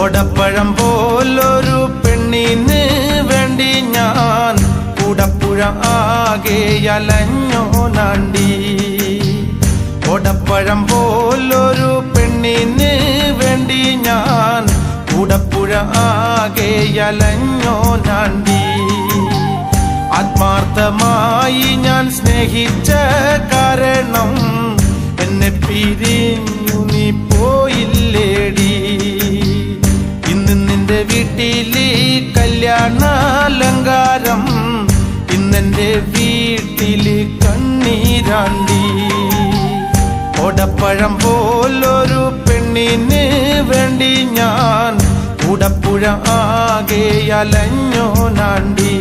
ഓടപ്പഴം പോലൊരു പെണ്ണിന് വേണ്ടി ഞാൻ കൂടപ്പുഴ ആകെ അലഞ്ഞോനാണ്ടി. ഓടപ്പഴം പോലൊരു പെണ്ണിന് വേണ്ടി ഞാൻ കൂടപ്പുഴ ആകെ അലഞ്ഞോനാണ്ടി. ആത്മാർത്ഥമായി ഞാൻ സ്നേഹിച്ച കാരണം എന്നെ പിരിഞ്ഞു നീ പോയില്ലേടി. ഇന്ന് നിന്റെ വീട്ടില് കല്യാണാലങ്കാരം, ഇന്നെന്റെ വീട്ടില് കണ്ണീരാണ്ടി. ഓടപ്പഴം പോലൊരു പെണ്ണിന് വേണ്ടി ഞാൻ കൂടപ്പുഴ ആകെ അലഞ്ഞോനാണ്ടി.